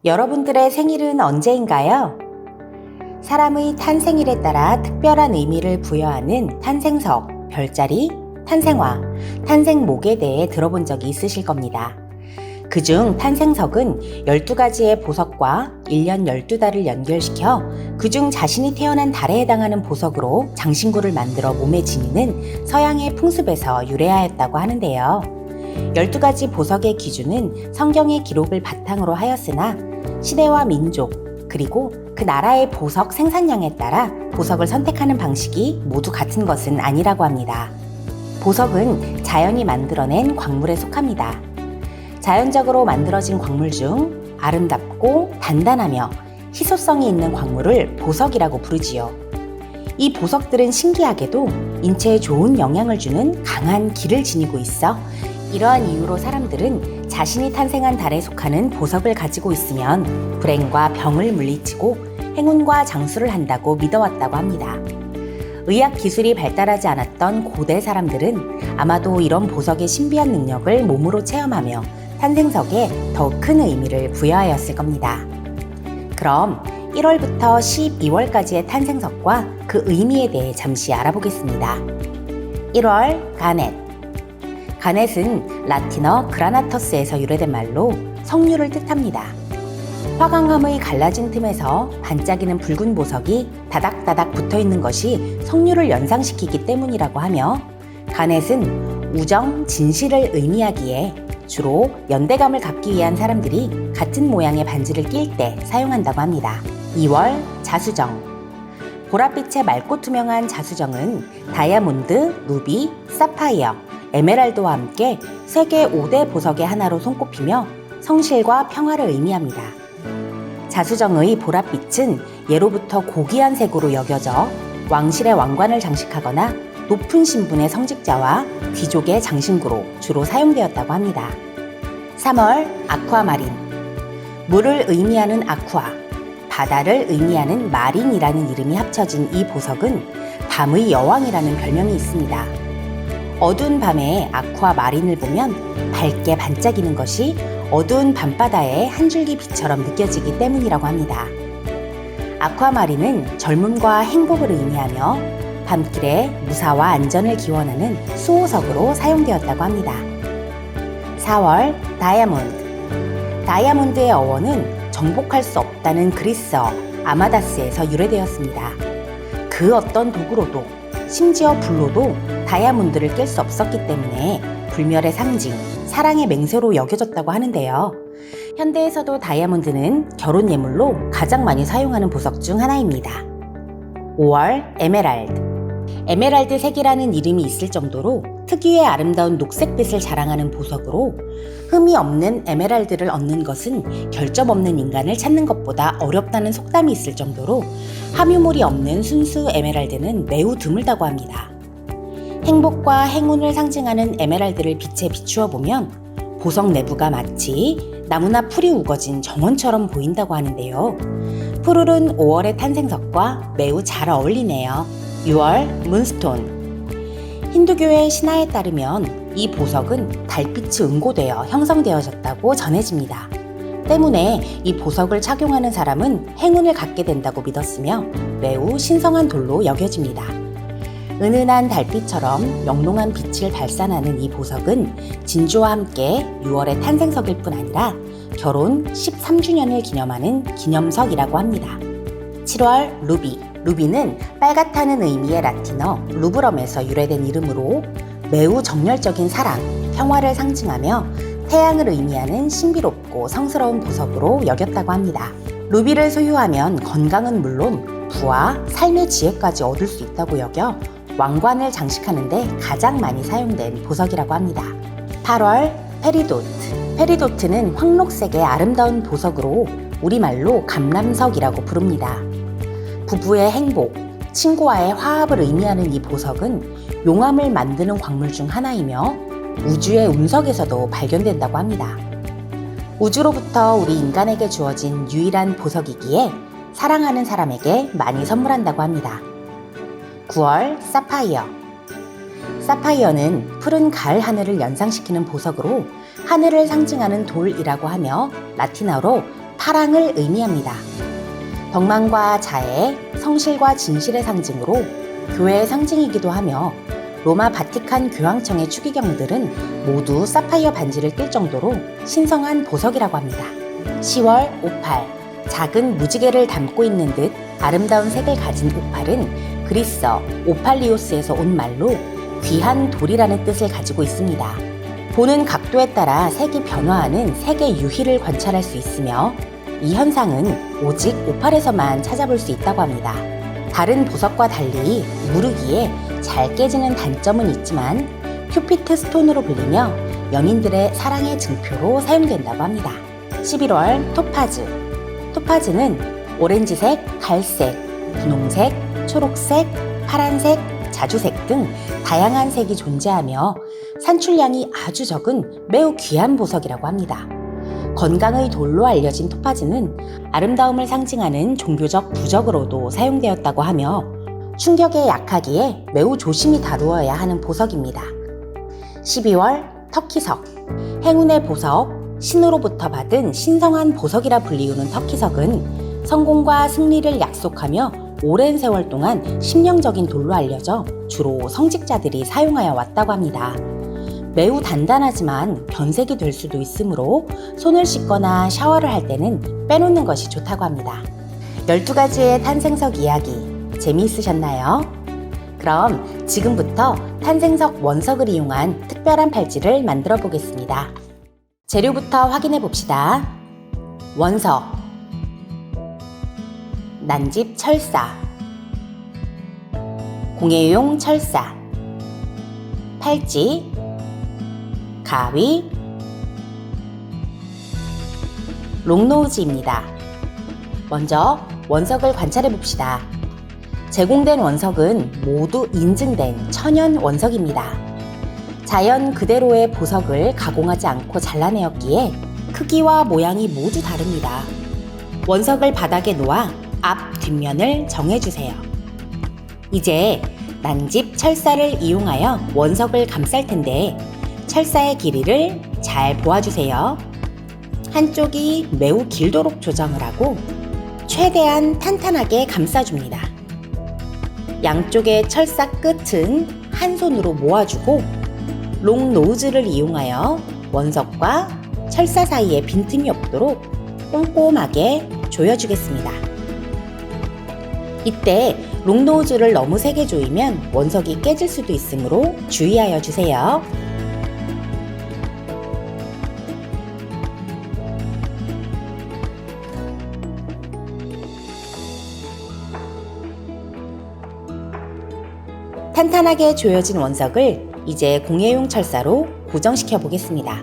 여러분들의 생일은 언제인가요? 사람의 탄생일에 따라 특별한 의미를 부여하는 탄생석, 별자리, 탄생화, 탄생목에 대해 들어본 적이 있으실 겁니다. 그중 탄생석은 12가지의 보석과 1년 12달을 연결시켜 그중 자신이 태어난 달에 해당하는 보석으로 장신구를 만들어 몸에 지니는 서양의 풍습에서 유래하였다고 하는데요. 12가지 보석의 기준은 성경의 기록을 바탕으로 하였으나 시대와 민족, 그리고 그 나라의 보석 생산량에 따라 보석을 선택하는 방식이 모두 같은 것은 아니라고 합니다. 보석은 자연이 만들어낸 광물에 속합니다. 자연적으로 만들어진 광물 중 아름답고 단단하며 희소성이 있는 광물을 보석이라고 부르지요. 이 보석들은 신기하게도 인체에 좋은 영향을 주는 강한 기를 지니고 있어 이러한 이유로 사람들은 자신이 탄생한 달에 속하는 보석을 가지고 있으면 불행과 병을 물리치고 행운과 장수를 한다고 믿어왔다고 합니다. 의학 기술이 발달하지 않았던 고대 사람들은 아마도 이런 보석의 신비한 능력을 몸으로 체험하며 탄생석에 더욱 큰 의미를 부여하였을 겁니다. 그럼 1월부터 12월까지의 탄생석과 그 의미에 대해 잠시 알아보겠습니다. 1월 가넷. 가넷은 라틴어 그라나터스에서 유래된 말로 석류를 뜻합니다. 화강암의 갈라진 틈에서 반짝이는 붉은 보석이 다닥다닥 붙어있는 것이 석류를 연상시키기 때문이라고 하며, 가넷은 우정, 진실을 의미하기에 주로 연대감을 갖기 위한 사람들이 같은 모양의 반지를 낄 때 사용한다고 합니다. 2월 자수정. 보랏빛의 맑고 투명한 자수정은 다이아몬드, 루비, 사파이어, 에메랄드와 함께 세계 5대 보석의 하나로 손꼽히며 성실과 평화를 의미합니다. 자수정의 보랏빛은 예로부터 고귀한 색으로 여겨져 왕실의 왕관을 장식하거나 높은 신분의 성직자와 귀족의 장신구로 주로 사용되었다고 합니다. 3월 아쿠아마린. 물을 의미하는 아쿠아, 바다를 의미하는 마린이라는 이름이 합쳐진 이 보석은 밤의 여왕이라는 별명이 있습니다. 어두운 밤에 아쿠아마린을 보면 밝게 반짝이는 것이 어두운 밤바다의 한 줄기 빛처럼 느껴지기 때문이라고 합니다. 아쿠아마린은 젊음과 행복을 의미하며 밤길에 무사와 안전을 기원하는 수호석으로 사용되었다고 합니다. 4월 다이아몬드. 다이아몬드의 어원은 정복할 수 없다는 그리스어 아마다스에서 유래되었습니다. 그 어떤 도구로도, 심지어 불로도 다이아몬드를 깰 수 없었기 때문에 불멸의 상징, 사랑의 맹세로 여겨졌다고 하는데요. 현대에서도 다이아몬드는 결혼 예물로 가장 많이 사용하는 보석 중 하나입니다. 5월 에메랄드. 에메랄드 색이라는 이름이 있을 정도로 특유의 아름다운 녹색빛을 자랑하는 보석으로, 흠이 없는 에메랄드를 얻는 것은 결점 없는 인간을 찾는 것보다 어렵다는 속담이 있을 정도로 함유물이 없는 순수 에메랄드는 매우 드물다고 합니다. 행복과 행운을 상징하는 에메랄드를 빛에 비추어 보면 보석 내부가 마치 나무나 풀이 우거진 정원처럼 보인다고 하는데요. 푸르른 5월의 탄생석과 매우 잘 어울리네요. 6월 문스톤. 힌두교의 신화에 따르면 이 보석은 달빛이 응고되어 형성되어졌다고 전해집니다. 때문에 이 보석을 착용하는 사람은 행운을 갖게 된다고 믿었으며 매우 신성한 돌로 여겨집니다. 은은한 달빛처럼 영롱한 빛을 발산하는 이 보석은 진주와 함께 6월의 탄생석일 뿐 아니라 결혼 13주년을 기념하는 기념석이라고 합니다. 7월 루비. 루비는 빨갛다는 의미의 라틴어 루브럼에서 유래된 이름으로 매우 정열적인 사랑, 평화를 상징하며 태양을 의미하는 신비롭고 성스러운 보석으로 여겼다고 합니다. 루비를 소유하면 건강은 물론 부와 삶의 지혜까지 얻을 수 있다고 여겨 왕관을 장식하는데 가장 많이 사용된 보석이라고 합니다. 8월 페리도트. 페리도트는 황록색의 아름다운 보석으로 우리말로 감람석이라고 부릅니다. 부부의 행복, 친구와의 화합을 의미하는 이 보석은 용암을 만드는 광물 중 하나이며 우주의 운석에서도 발견된다고 합니다. 우주로부터 우리 인간에게 주어진 유일한 보석이기에 사랑하는 사람에게 많이 선물한다고 합니다. 9월 사파이어. 사파이어는 푸른 가을 하늘을 연상시키는 보석으로 하늘을 상징하는 돌이라고 하며 라틴어로 파랑을 의미합니다. 덕망과 자애, 성실과 진실의 상징으로 교회의 상징이기도 하며 로마 바티칸 교황청의 추기경들은 모두 사파이어 반지를 낄 정도로 신성한 보석이라고 합니다. 10월 오팔, 작은 무지개를 담고 있는 듯 아름다운 색을 가진 오팔은 그리스어 오팔리오스에서 온 말로 귀한 돌이라는 뜻을 가지고 있습니다. 보는 각도에 따라 색이 변화하는 색의 유희를 관찰할 수 있으며 이 현상은 오직 오팔에서만 찾아볼 수 있다고 합니다. 다른 보석과 달리 무르기에 잘 깨지는 단점은 있지만 큐피트 스톤으로 불리며 연인들의 사랑의 증표로 사용된다고 합니다. 11월 토파즈. 토파즈는 오렌지색, 갈색, 분홍색, 초록색, 파란색, 자주색 등 다양한 색이 존재하며 산출량이 아주 적은 매우 귀한 보석이라고 합니다. 건강의 돌로 알려진 토파즈는 아름다움을 상징하는 종교적 부적으로도 사용되었다고 하며 충격에 약하기에 매우 조심히 다루어야 하는 보석입니다. 12월 터키석. 행운의 보석, 신으로부터 받은 신성한 보석이라 불리우는 터키석은 성공과 승리를 약속하며 오랜 세월 동안 심령적인 돌로 알려져 주로 성직자들이 사용하여 왔다고 합니다. 매우 단단하지만 변색이 될 수도 있으므로 손을 씻거나 샤워를 할 때는 빼놓는 것이 좋다고 합니다. 12가지의 탄생석 이야기 재미있으셨나요? 그럼 지금부터 탄생석 원석을 이용한 특별한 팔찌를 만들어 보겠습니다. 재료부터 확인해 봅시다. 원석, 난집 철사, 공예용 철사, 팔찌, 가위, 롱노우즈입니다. 먼저 원석을 관찰해 봅시다. 제공된 원석은 모두 인증된 천연 원석입니다. 자연 그대로의 보석을 가공하지 않고 잘라내었기에 크기와 모양이 모두 다릅니다. 원석을 바닥에 놓아 앞, 뒷면을 정해주세요. 이제 난집 철사를 이용하여 원석을 감쌀 텐데 철사의 길이를 잘 보아주세요. 한쪽이 매우 길도록 조정을 하고 최대한 탄탄하게 감싸줍니다. 양쪽의 철사 끝은 한 손으로 모아주고 롱 노즈를 이용하여 원석과 철사 사이에 빈틈이 없도록 꼼꼼하게 조여주겠습니다. 이때 롱 노즈를 너무 세게 조이면 원석이 깨질 수도 있으므로 주의하여 주세요. 탄탄하게 조여진 원석을 이제 공예용 철사로 고정시켜 보겠습니다.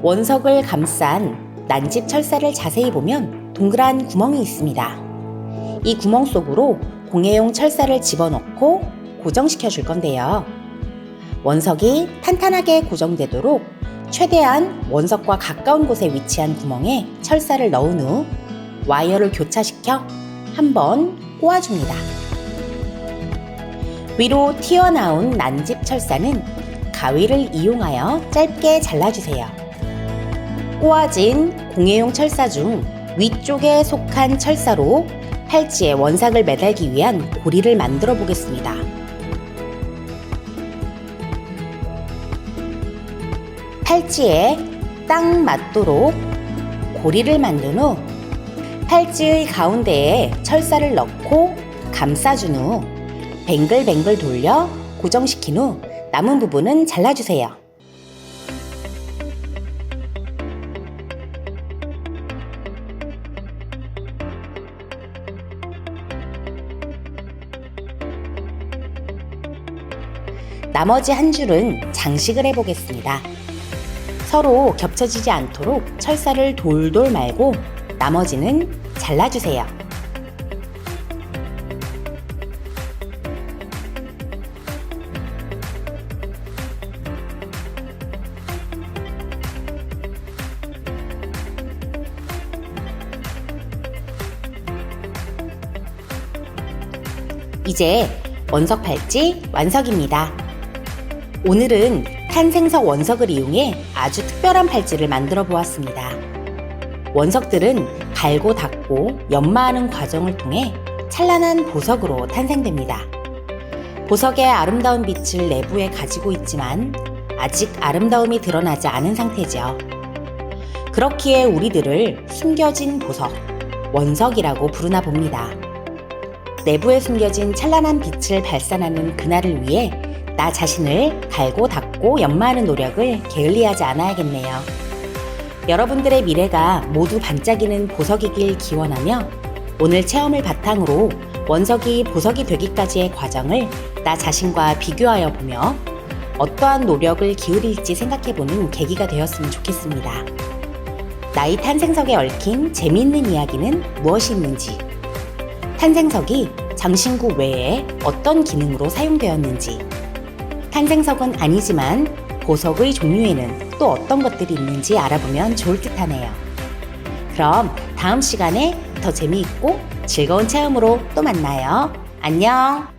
원석을 감싼 난집 철사를 자세히 보면 동그란 구멍이 있습니다. 이 구멍 속으로 공예용 철사를 집어넣고 고정시켜 줄 건데요. 원석이 탄탄하게 고정되도록 최대한 원석과 가까운 곳에 위치한 구멍에 철사를 넣은 후 와이어를 교차시켜 한번 꼬아줍니다. 위로 튀어나온 난집 철사는 가위를 이용하여 짧게 잘라주세요. 꼬아진 공예용 철사 중 위쪽에 속한 철사로 팔찌에 원석을 매달기 위한 고리를 만들어 보겠습니다. 팔찌에 딱 맞도록 고리를 만든 후 팔찌의 가운데에 철사를 넣고 감싸준 후 뱅글뱅글 돌려 고정시킨 후 남은 부분은 잘라주세요. 나머지 한 줄은 장식을 해보겠습니다. 서로 겹쳐지지 않도록 철사를 돌돌 말고 나머지는 잘라주세요. 이제 원석 팔찌 완성입니다. 오늘은 탄생석 원석을 이용해 아주 특별한 팔찌를 만들어 보았습니다. 원석들은 갈고 닦고 연마하는 과정을 통해 찬란한 보석으로 탄생됩니다. 보석의 아름다운 빛을 내부에 가지고 있지만 아직 아름다움이 드러나지 않은 상태죠. 그렇기에 우리들을 숨겨진 보석, 원석이라고 부르나 봅니다. 내부에 숨겨진 찬란한 빛을 발산하는 그날을 위해 나 자신을 갈고 닦고 연마하는 노력을 게을리하지 않아야겠네요. 여러분들의 미래가 모두 반짝이는 보석이길 기원하며 오늘 체험을 바탕으로 원석이 보석이 되기까지의 과정을 나 자신과 비교하여 보며 어떠한 노력을 기울일지 생각해보는 계기가 되었으면 좋겠습니다. 나의 탄생석에 얽힌 재미있는 이야기는 무엇이 있는지, 탄생석이 장신구 외에 어떤 기능으로 사용되었는지, 탄생석은 아니지만 보석의 종류에는 또 어떤 것들이 있는지 알아보면 좋을 듯하네요. 그럼 다음 시간에 더 재미있고 즐거운 체험으로 또 만나요. 안녕!